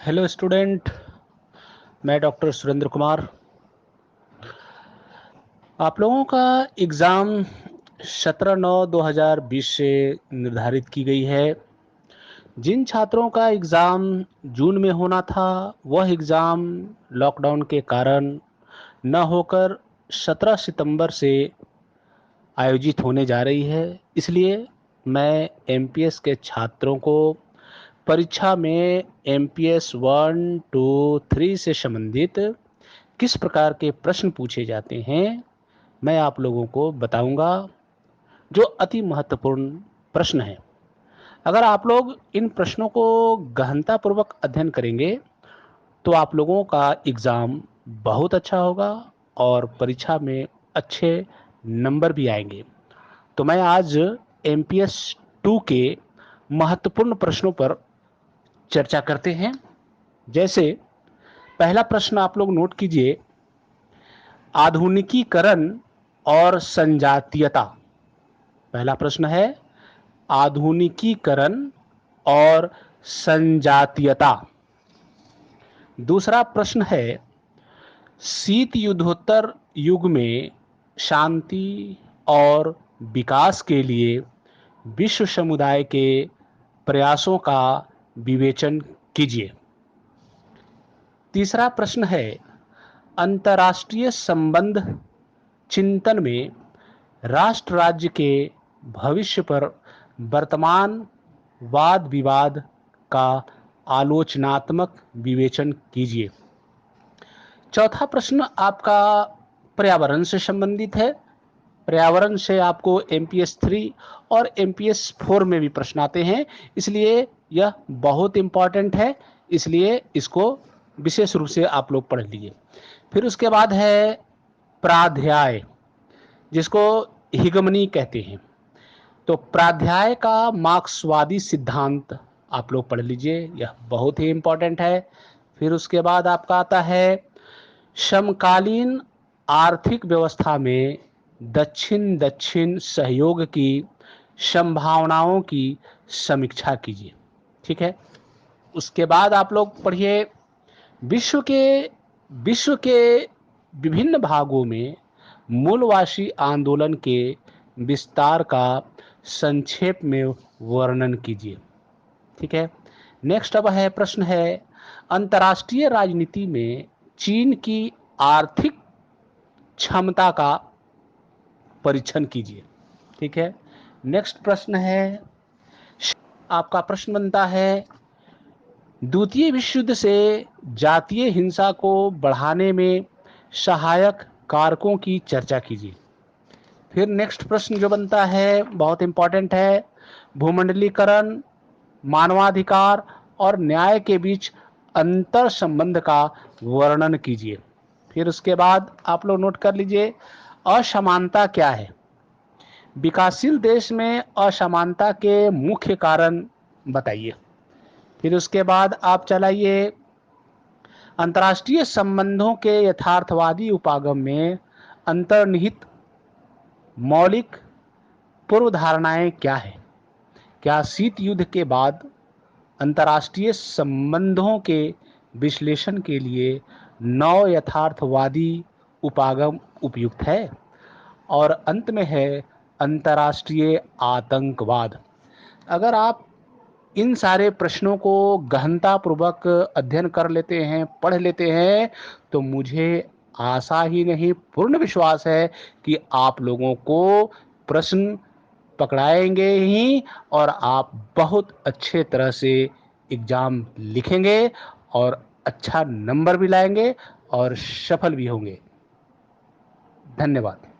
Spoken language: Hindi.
Hello student. मैं डॉक्टर सुरेंद्र कुमार। आप लोगों का एग्ज़ाम 17/9/2020 से निर्धारित की गई है। जिन छात्रों का एग्ज़ाम जून में होना था, वह एग्ज़ाम लॉकडाउन के कारण न होकर 17 सितंबर से आयोजित होने जा रही है। इसलिए मैं एमपीएस के छात्रों को परीक्षा में एमपीएस 1, 2, 3 से संबंधित किस प्रकार के प्रश्न पूछे जाते हैं, मैं आप लोगों को बताऊंगा, जो अति महत्वपूर्ण प्रश्न हैं। अगर आप लोग इन प्रश्नों को गहनतापूर्वक अध्ययन करेंगे, तो आप लोगों का एग्ज़ाम बहुत अच्छा होगा और परीक्षा में अच्छे नंबर भी आएंगे। तो मैं आज एमपीएस 2 के महत्वपूर्ण प्रश्नों पर चर्चा करते हैं। जैसे पहला प्रश्न आप लोग नोट कीजिए, आधुनिकीकरण और संजातीयता। पहला प्रश्न है आधुनिकीकरण और संजातीयता। दूसरा प्रश्न है शीत युद्धोत्तर युग में शांति और विकास के लिए विश्व समुदाय के प्रयासों का विवेचन कीजिए। तीसरा प्रश्न है अंतर्राष्ट्रीय संबंध चिंतन में राष्ट्र राज्य के भविष्य पर वर्तमान वाद विवाद का आलोचनात्मक विवेचन कीजिए। चौथा प्रश्न आपका पर्यावरण से संबंधित है। पर्यावरण से आपको एमपीएस 3 और एमपीएस 4 में भी प्रश्न आते हैं, इसलिए यह बहुत इंपॉर्टेंट है। इसलिए इसको विशेष रूप से आप लोग पढ़ लीजिए। फिर उसके बाद है प्राध्याय, जिसको हिगमनी कहते हैं। तो प्राध्याय का मार्क्सवादी सिद्धांत आप लोग पढ़ लीजिए, यह बहुत ही इंपॉर्टेंट है। फिर उसके बाद आपका आता है समकालीन आर्थिक व्यवस्था में दक्षिण दक्षिण सहयोग की संभावनाओं की समीक्षा कीजिए। ठीक है। उसके बाद आप लोग पढ़िए विश्व के विभिन्न भागों में मूलवासी आंदोलन के विस्तार का संक्षेप में वर्णन कीजिए। ठीक है। नेक्स्ट अब है प्रश्न है अंतर्राष्ट्रीय राजनीति में चीन की आर्थिक क्षमता का परीक्षण कीजिए। ठीक है। नेक्स्ट प्रश्न है आपका प्रश्न बनता है द्वितीय विश्व युद्ध से जातीय हिंसा को बढ़ाने में सहायक कारकों की चर्चा कीजिए। फिर नेक्स्ट प्रश्न जो बनता है बहुत इंपॉर्टेंट है, भूमंडलीकरण, मानवाधिकार और न्याय के बीच अंतर संबंध का वर्णन कीजिए। फिर उसके बाद आप लोग नोट कर लीजिए असमानता क्या है। विकासशील देश में असमानता के मुख्य कारण बताइए। फिर उसके बाद आप चलाइए अंतर्राष्ट्रीय संबंधों के यथार्थवादी उपागम में अंतर्निहित मौलिक पूर्व धारणाएं क्या है। क्या शीत युद्ध के बाद अंतर्राष्ट्रीय संबंधों के विश्लेषण के लिए नौ यथार्थवादी उपागम उपयुक्त है। और अंत में है अंतर्राष्ट्रीय आतंकवाद। अगर आप इन सारे प्रश्नों को गहनतापूर्वक अध्ययन कर लेते हैं, पढ़ लेते हैं, तो मुझे आशा ही नहीं पूर्ण विश्वास है कि आप लोगों को प्रश्न पकड़ाएंगे ही और आप बहुत अच्छे तरह से एग्ज़ाम लिखेंगे और अच्छा नंबर भी लाएंगे और सफल भी होंगे। धन्यवाद।